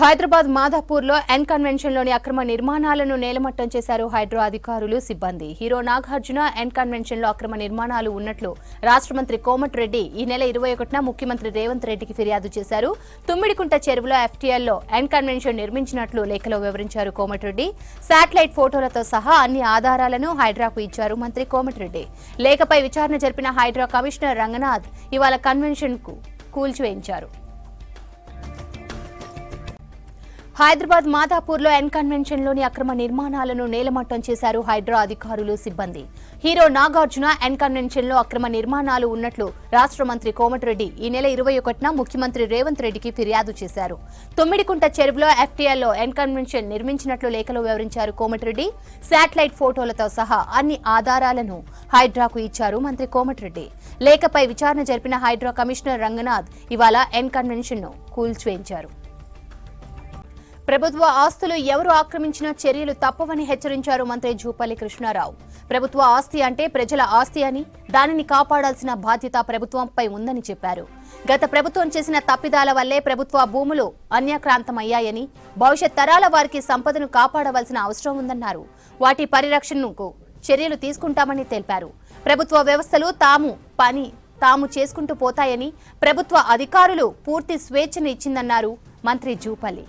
హైదరాబాద్ మాదాపూర్లో ఎన్ కన్వెన్షన్లోని అక్రమ నిర్మాణాలను నేలమట్టం చేశారు హైడ్రా అధికారులు సిబ్బంది. హీరో నాగార్జున ఎన్ కన్వెన్షన్లో అక్రమ నిర్మాణాలు ఉన్నట్లు రాష్ట్ర మంత్రి కోమటిరెడ్డి ఈ నెల 21న ముఖ్యమంత్రి రేవంత్ రెడ్డికి ఫిర్యాదు చేశారు. తుమ్మిడికుంట చెరువులో ఎఫ్టీఎల్లో ఎన్ కన్వెన్షన్ నిర్మించినట్లు లేఖలో వివరించారు కోమటిరెడ్డి. శాటిలైట్ ఫోటోలతో సహా అన్ని ఆధారాలను హైడ్రాకు ఇచ్చారు మంత్రి కోమటిరెడ్డి. లేఖపై విచారణ జరిపిన హైడ్రా కమిషనర్ రంగనాథ్ ఇవాళ కన్వెన్షన్కు కూల్చివేయించారు. హైదరాబాద్ మాదాపూర్లో ఎన్ కన్వెన్షన్లోని అక్రమ నిర్మాణాలను నేలమట్టం చేశారు హైడ్రా అధికారులు సిబ్బంది. హీరో నాగార్జున ఎన్ కన్వెన్షన్లో అక్రమ నిర్మాణాలు ఉన్నట్లు రాష్ట్ర మంత్రి కోమటిరెడ్డి ఈ నెల 21న ముఖ్యమంత్రి రేవంత్ రెడ్డికి ఫిర్యాదు చేశారు. తుమ్మిడికుంట చెరువులో ఎఫ్టీఎల్లో ఎన్ కన్వెన్షన్ నిర్మించినట్లు లేఖలో వివరించారు కోమటిరెడ్డి. శాటిలైట్ ఫోటోలతో సహా అన్ని ఆధారాలను హైడ్రాకు ఇచ్చారు మంత్రి కోమటిరెడ్డి. లేఖపై విచారణ జరిపిన హైడ్రా కమిషనర్ రంగనాథ్ ఇవాళ ఎన్ కన్వెన్షన్ను కూల్చివేయించారు. ప్రభుత్వ ఆస్తులు ఎవరు ఆక్రమించినా చర్యలు తప్పవని హెచ్చరించారు మంత్రి జూపల్లి కృష్ణారావు. ప్రభుత్వ ఆస్తి అంటే ప్రజల ఆస్తి అని, దానిని కాపాడాల్సిన బాధ్యత ప్రభుత్వంపై ఉందని చెప్పారు. గత ప్రభుత్వం చేసిన తప్పిదాల వల్లే ప్రభుత్వ భూములు అన్యాక్రాంతమయ్యాయని, భవిష్యత్ తరాల వారికి సంపదను కాపాడవలసిన అవసరం ఉందన్నారు. వాటి పరిరక్షణకు చర్యలు తీసుకుంటామని తెలిపారు. ప్రభుత్వ వ్యవస్థలు తాము చేసుకుంటూ పోతాయని, ప్రభుత్వ అధికారులు పూర్తి స్వేచ్ఛను ఇచ్చిందన్నారు మంత్రి జూపల్లి.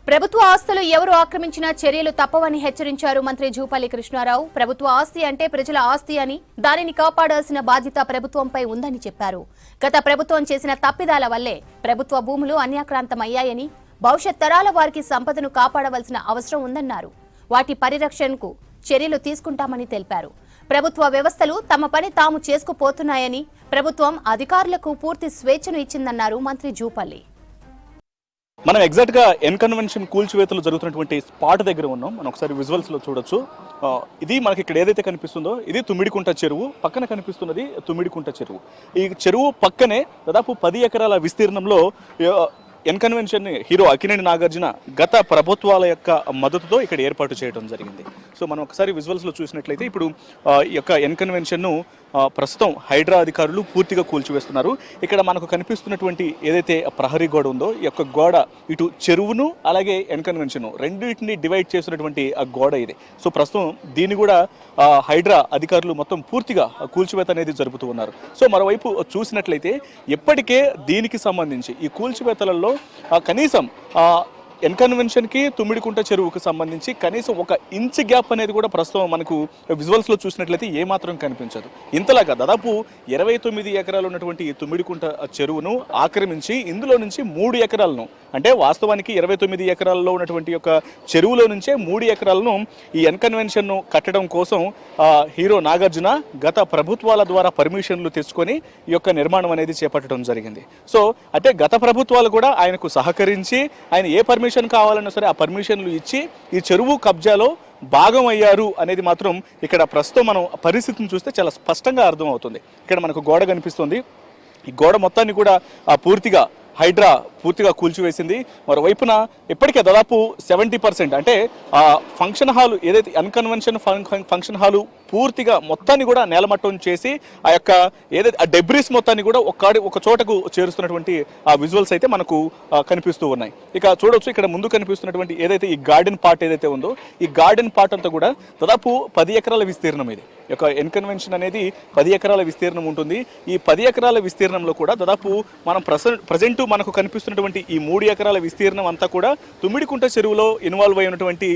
ప్రభుత్వ ఆస్తులు ఎవరు ఆక్రమించినా చర్యలు తప్పవని హెచ్చరించారు మంత్రి జూపల్లి కృష్ణారావు. ప్రభుత్వ ఆస్తి అంటే ప్రజల ఆస్తి అని, దానిని కాపాడాల్సిన బాధ్యత ప్రభుత్వంపై ఉందని చెప్పారు. గత ప్రభుత్వం చేసిన తప్పిదాల వల్లే ప్రభుత్వ భూములు అన్యాక్రాంతమయ్యాయని, భవిష్యత్ తరాల వారికి సంపదను కాపాడవలసిన అవసరం ఉందన్నారు. వాటి పరిరక్షణకు చర్యలు తీసుకుంటామని తెలిపారు. ప్రభుత్వ వ్యవస్థలు తమ పని తాము చేసుకుపోతున్నాయని, ప్రభుత్వం అధికారులకు పూర్తి స్వేచ్ఛను ఇచ్చిందన్నారు మంత్రి జూపల్లి. మనం ఎగ్జాక్ట్ గా ఎన్ కన్వెన్షన్ కూల్చివేతలు జరుగుతున్నటువంటి స్పాట్ దగ్గర ఉన్నాం. మనం ఒకసారి విజువల్స్ లో చూడొచ్చు. ఇది మనకి ఇక్కడ ఏదైతే కనిపిస్తుందో ఇది తుమ్మిడికుంట చెరువు. పక్కన కనిపిస్తున్నది తుమ్మిడికుంట చెరువు. ఈ చెరువు పక్కనే దాదాపు 10 ఎకరాల విస్తీర్ణంలో N convention hero Akkineni Nagarjuna గత ప్రభుత్వాల యొక్క మద్దతుతో ఇక్కడ ఏర్పాటు చేయడం జరిగింది. సో మనం ఒకసారి విజువల్స్లో చూసినట్లయితే ఇప్పుడు ఈ యొక్క ఎన్ కన్వెన్షన్ను ప్రస్తుతం హైడ్రా అధికారులు పూర్తిగా కూల్చివేస్తున్నారు. ఇక్కడ మనకు కనిపిస్తున్నటువంటి ఏదైతే ప్రహరీ గోడ ఉందో ఈ యొక్క గోడ ఇటు చెరువును అలాగే ఎన్ కన్వెన్షన్ రెండింటిని డివైడ్ చేసినటువంటి ఆ గోడ ఇది. సో ప్రస్తుతం దీన్ని కూడా హైడ్రా అధికారులు మొత్తం పూర్తిగా కూల్చివేత అనేది జరుపుతూ ఉన్నారు. సో మరోవైపు చూసినట్లయితే ఎప్పటికే దీనికి సంబంధించి ఈ కూల్చివేతలలో కనీసం ఎన్ కన్వెన్షన్కి తుమ్మిడికుంట చెరువుకు సంబంధించి కనీసం 1 ఇంచ్ గ్యాప్ అనేది కూడా ప్రస్తుతం మనకు విజువల్స్లో చూసినట్లయితే ఏమాత్రం కనిపించదు. ఇంతలాగా దాదాపు 29 ఎకరాలు ఉన్నటువంటి ఈ తుమ్మిడికుంట చెరువును ఆక్రమించి ఇందులో నుంచి 3 ఎకరాలను, అంటే వాస్తవానికి 29 ఎకరాల్లో ఉన్నటువంటి యొక్క చెరువులో నుంచే 3 ఎకరాలను ఈ ఎన్ కన్వెన్షన్ను కట్టడం కోసం హీరో నాగార్జున గత ప్రభుత్వాల ద్వారా పర్మిషన్లు తెచ్చుకొని ఈ యొక్క నిర్మాణం అనేది చేపట్టడం జరిగింది. సో అంటే గత ప్రభుత్వాలు కూడా ఆయనకు సహకరించి ఆయన ఏ పర్మిషన్ కావాలన్నా సరే ఆ పర్మిషన్లు ఇచ్చి ఈ చెరువు కబ్జాలో భాగం అయ్యారు అనేది మాత్రం ఇక్కడ ప్రస్తుతం మనం పరిస్థితిని చూస్తే చాలా స్పష్టంగా అర్థమవుతుంది. ఇక్కడ మనకు గోడ కనిపిస్తుంది. ఈ గోడ మొత్తాన్ని కూడా పూర్తిగా హైడ్రా పూర్తిగా కూల్చివేసింది. మరోవైపున ఇప్పటికే దాదాపు 70% అంటే ఫంక్షన్ హాల్ ఏదైతే అన్కన్వెన్షన్ ఫంక్షన్ హాలు పూర్తిగా మొత్తాన్ని కూడా నేలమట్టం చేసి ఆ యొక్క ఏదైతే ఆ డెబ్రిస్ మొత్తాన్ని కూడా ఒక చోటకు చేరుస్తున్నటువంటి ఆ విజువల్స్ అయితే మనకు కనిపిస్తూ ఉన్నాయి. ఇక చూడొచ్చు ఇక్కడ ముందు కనిపిస్తున్నటువంటి ఏదైతే ఈ గార్డెన్ పార్ట్ ఏదైతే ఉందో ఈ గార్డెన్ పార్ట్ అంతా కూడా దాదాపు 10 ఎకరాల విస్తీర్ణం. ఇది యొక్క ఎన్ కన్వెన్షన్ అనేది 10 ఎకరాల విస్తీర్ణం ఉంటుంది. ఈ 10 ఎకరాల విస్తీర్ణంలో కూడా దాదాపు మనం ప్రజెంట్ మనకు కనిపిస్తున్నటువంటి ఈ 3 ఎకరాల విస్తీర్ణం అంతా కూడా తుమ్మిడికుంట చెరువులో ఇన్వాల్వ్ అయి ఉన్నటువంటి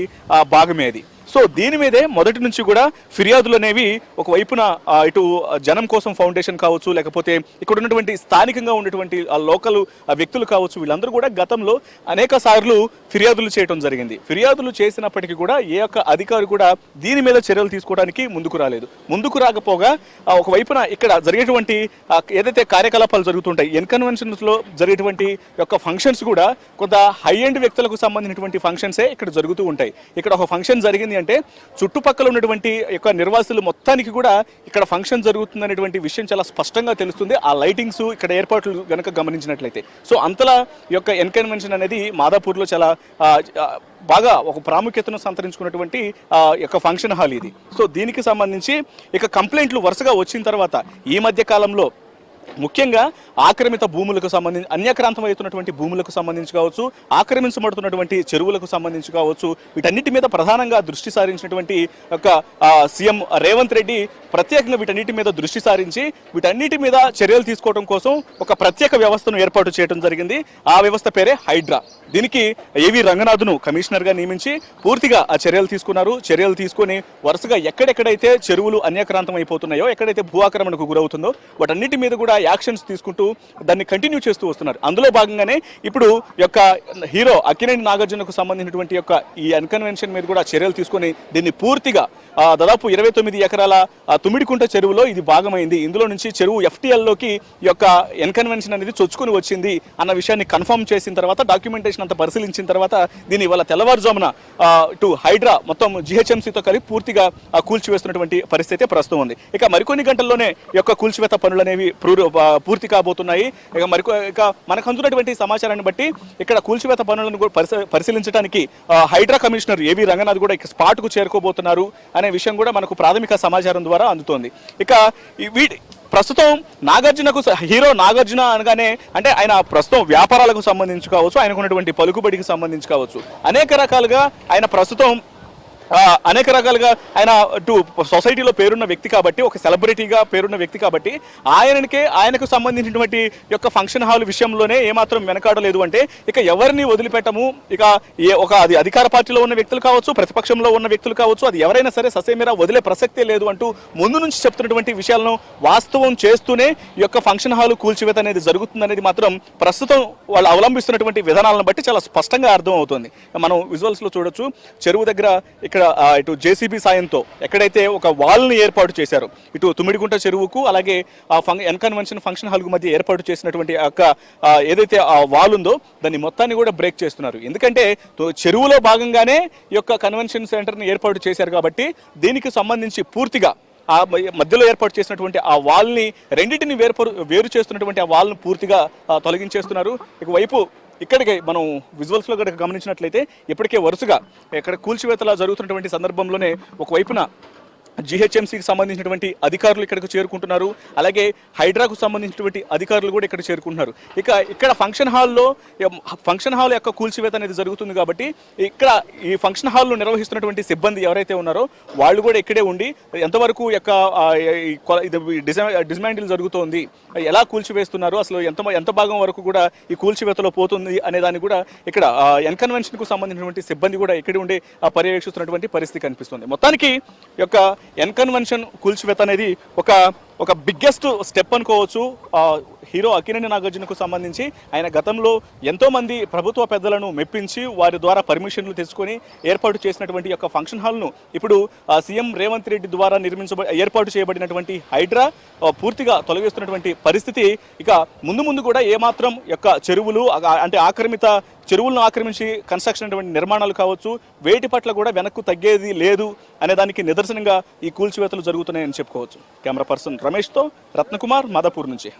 భాగమే అది. సో దీని మీదే మొదటి నుంచి కూడా ఫిర్యాదులు అనేవి ఒకవైపున ఇటు జనం కోసం ఫౌండేషన్ కావచ్చు, లేకపోతే ఇక్కడ ఉన్నటువంటి స్థానికంగా ఉన్నటువంటి లోకల్ వ్యక్తులు కావచ్చు, వీళ్ళందరూ కూడా గతంలో అనేక సార్లు ఫిర్యాదులు చేయడం జరిగింది. ఫిర్యాదులు చేసినప్పటికీ కూడా ఏ ఒక్క అధికారి కూడా దీని మీద చర్యలు తీసుకోవడానికి ముందుకు రాలేదు. ముందుకు రాకపోగా ఒకవైపున ఇక్కడ జరిగేటువంటి ఏదైతే కార్యకలాపాలు జరుగుతుంటాయి ఎన్ కన్వెన్షన్స్లో జరిగేటువంటి యొక్క ఫంక్షన్స్ కూడా కొంత హై ఎండ్ వ్యక్తులకు సంబంధించినటువంటి ఫంక్షన్సే ఇక్కడ జరుగుతూ ఉంటాయి. ఇక్కడ ఒక ఫంక్షన్ జరిగింది అంటే చుట్టుపక్కల ఉన్నటువంటి యొక్క నిర్వాసులు మొత్తానికి కూడా ఇక్కడ ఫంక్షన్ జరుగుతుందనేటువంటి విషయం చాలా స్పష్టంగా తెలుస్తుంది. ఆ లైటింగ్స్ ఇక్కడ ఏర్పాట్లు గనక గమనించినట్లయితే. సో అంతలా ఈ యొక్క ఎన్ కన్వెన్షన్ అనేది మాదాపూర్లో చాలా బాగా ఒక ప్రాముఖ్యతను సంతరించుకున్నటువంటి యొక్క ఫంక్షన్ హాల్ ఇది. సో దీనికి సంబంధించి ఇక కంప్లైంట్లు వరుసగా వచ్చిన తర్వాత ఈ మధ్య కాలంలో ముఖ్యంగా ఆక్రమిత భూములకు సంబంధించి అన్యక్రాంతం అవుతున్నటువంటి భూములకు సంబంధించి కావచ్చు, ఆక్రమించబడుతున్నటువంటి చెరువులకు సంబంధించి కావచ్చు, వీటన్నిటి మీద ప్రధానంగా దృష్టి సారించినటువంటి ఒక సీఎం రేవంత్ రెడ్డి ప్రత్యేకంగా వీటన్నిటి మీద దృష్టి సారించి వీటన్నిటి మీద చర్యలు తీసుకోవడం కోసం ఒక ప్రత్యేక వ్యవస్థను ఏర్పాటు చేయడం జరిగింది. ఆ వ్యవస్థ పేరే హైడ్రా. దీనికి ఏవి రంగనాథ్ను కమిషనర్గా నియమించి పూర్తిగా ఆ చర్యలు తీసుకున్నారు. చర్యలు తీసుకొని వరుసగా ఎక్కడెక్కడైతే చెరువులు అన్యక్రాంతం అయిపోతున్నాయో, ఎక్కడైతే భూ ఆక్రమణకు గురవుతుందో వాటన్నిటి మీద కూడా యాక్షన్స్ తీసుకుంటూ దాన్ని కంటిన్యూ చేస్తూ వస్తున్నారు. అందులో భాగంగానే ఇప్పుడు యొక్క హీరో అక్కినేని నాగార్జునకు సంబంధించినటువంటి యొక్క ఈ అన్కన్వెన్షన్ మీద కూడా చర్యలు తీసుకొని దీన్ని పూర్తిగా దాదాపు 29 ఎకరాల తుమ్మిడికుంట చెరువులో ఇది భాగమైంది. ఇందులో నుంచి చెరువు FTLలోకి ఈ యొక్క ఎన్కన్వెన్షన్ అనేది చొచ్చుకుని వచ్చింది అన్న విషయాన్ని కన్ఫర్మ్ చేసిన తర్వాత, డాక్యుమెంటేషన్ అంతా పరిశీలించిన తర్వాత దీన్ని ఇవాళ తెల్లవారుజామున ఇటు హైడ్రా మొత్తం GHMCతో కలిపి పూర్తిగా కూల్చివేస్తున్నటువంటి పరిస్థితి ప్రస్తుతం ఉంది. ఇక మరికొన్ని గంటల్లోనే ఈ యొక్క కూల్చివేత పనులు అనేవి పూర్తి కాబోతున్నాయి. ఇక మనకు అందుతున్నటువంటి సమాచారాన్ని బట్టి ఇక్కడ కూల్చివేత పనులను కూడా పరిశీలించడానికి హైడ్రా కమిషనర్ ఏవి రంగనాథ్ కూడా స్పాట్కు చేరుకోబోతున్నారు అనే విషయం కూడా మనకు ప్రాథమిక సమాచారం ద్వారా అందుతోంది. ఇక ప్రస్తుతం నాగార్జునకు హీరో నాగార్జున అనగానే అంటే ఆయన ప్రస్తుతం వ్యాపారాలకు సంబంధించి కావచ్చు, ఆయనకున్నటువంటి పలుకుబడికి సంబంధించి కావచ్చు, అనేక రకాలుగా ఆయన అటు సొసైటీలో పేరున్న వ్యక్తి కాబట్టి, ఒక సెలబ్రిటీగా పేరున్న వ్యక్తి కాబట్టి ఆయనకు సంబంధించినటువంటి యొక్క ఫంక్షన్ హాల్ విషయంలోనే ఏమాత్రం వెనకాడలేదు. అంటే ఇక ఎవరిని వదిలిపెట్టము, ఇక అది అధికార పార్టీలో ఉన్న వ్యక్తులు కావచ్చు, ప్రతిపక్షంలో ఉన్న వ్యక్తులు కావచ్చు, అది ఎవరైనా సరే ససేమిరా వదిలే ప్రసక్తే లేదు అంటూ ముందు నుంచి చెప్తున్నటువంటి విషయాలను వాస్తవం చేస్తూనే ఈ యొక్క ఫంక్షన్ హాల్ కూల్చివేత అనేది జరుగుతుందనేది మాత్రం ప్రస్తుతం వాళ్ళు అవలంబిస్తున్నటువంటి విధానాలను బట్టి చాలా స్పష్టంగా అర్థం అవుతుంది. మనం విజువల్స్లో చూడొచ్చు. చెరువు దగ్గర ఇక్కడ ఇటు JCB సాయంతో ఎక్కడైతే ఒక వాల్ని ఏర్పాటు చేశారు, ఇటు తుమ్మిడిగుంట చెరువుకు అలాగే ఎన్కన్వెన్షన్ ఫంక్షన్ హాల్కు మధ్య ఏర్పాటు చేసినటువంటి ఏదైతే ఆ వాల్ ఉందో దాన్ని మొత్తాన్ని కూడా బ్రేక్ చేస్తున్నారు. ఎందుకంటే చెరువులో భాగంగానే ఈ యొక్క కన్వెన్షన్ సెంటర్ని ఏర్పాటు చేశారు కాబట్టి దీనికి సంబంధించి పూర్తిగా ఆ మధ్యలో ఏర్పాటు చేసినటువంటి ఆ వాల్ని రెండింటిని వేరు చేస్తున్నటువంటి ఆ వాల్ను పూర్తిగా తొలగించేస్తున్నారు. ఇకవైపు ఇక్కడికి మనం విజువల్స్లో కనుక గమనించినట్లయితే ఇప్పటికే వరుసగా ఇక్కడ కూల్చివేతలా జరుగుతున్నటువంటి సందర్భంలోనే ఒకవైపున GHMCకి సంబంధించినటువంటి అధికారులు ఇక్కడికి చేరుకుంటున్నారు, అలాగే హైడ్రాకు సంబంధించినటువంటి అధికారులు కూడా ఇక్కడ చేరుకుంటున్నారు. ఇక్కడ ఫంక్షన్ హాల్ యొక్క కూల్చివేత అనేది జరుగుతుంది కాబట్టి ఇక్కడ ఈ ఫంక్షన్ హాల్లో నిర్వహిస్తున్నటువంటి సిబ్బంది ఎవరైతే ఉన్నారో వాళ్ళు కూడా ఇక్కడే ఉండి ఎంతవరకు డిస్మాంటిల్ జరుగుతోంది, ఎలా కూల్చివేస్తున్నారు, అసలు ఎంత భాగం వరకు కూడా ఈ కూల్చివేతలో పోతుంది అనే దాన్ని కూడా ఇక్కడ ఎన్కన్వెన్షన్కు సంబంధించినటువంటి సిబ్బంది కూడా ఇక్కడే ఉండి పర్యవేక్షిస్తున్నటువంటి పరిస్థితి కనిపిస్తుంది. మొత్తానికి యొక్క ఎన్కన్వెన్షన్ కూల్చివేత అనేది ఒక బిగ్గెస్ట్ స్టెప్ అనుకోవచ్చు. హీరో అక్కినేని నాగార్జునకు సంబంధించి ఆయన గతంలో ఎంతోమంది ప్రభుత్వ పెద్దలను మెప్పించి వారి ద్వారా పర్మిషన్లు తెచ్చుకొని ఏర్పాటు చేసినటువంటి యొక్క ఫంక్షన్ హాల్ను ఇప్పుడు సీఎం రేవంత్ రెడ్డి ద్వారా ఏర్పాటు చేయబడినటువంటి హైడ్రా పూర్తిగా తొలగిస్తున్నటువంటి పరిస్థితి. ఇక ముందు కూడా ఏమాత్రం యొక్క చెరువులు అంటే చెరువులను ఆక్రమించి కన్స్ట్రక్షన్ అటువంటి నిర్మాణాలు కావచ్చు, వేటి పట్ల కూడా వెనక్కు తగ్గేది లేదు అనే దానికి నిదర్శనంగా ఈ కూల్చివేతలు జరుగుతున్నాయని చెప్పుకోవచ్చు. కెమెరా పర్సన్ రమేష్తో రత్నకుమార్, మాదాపూర్ నుంచి.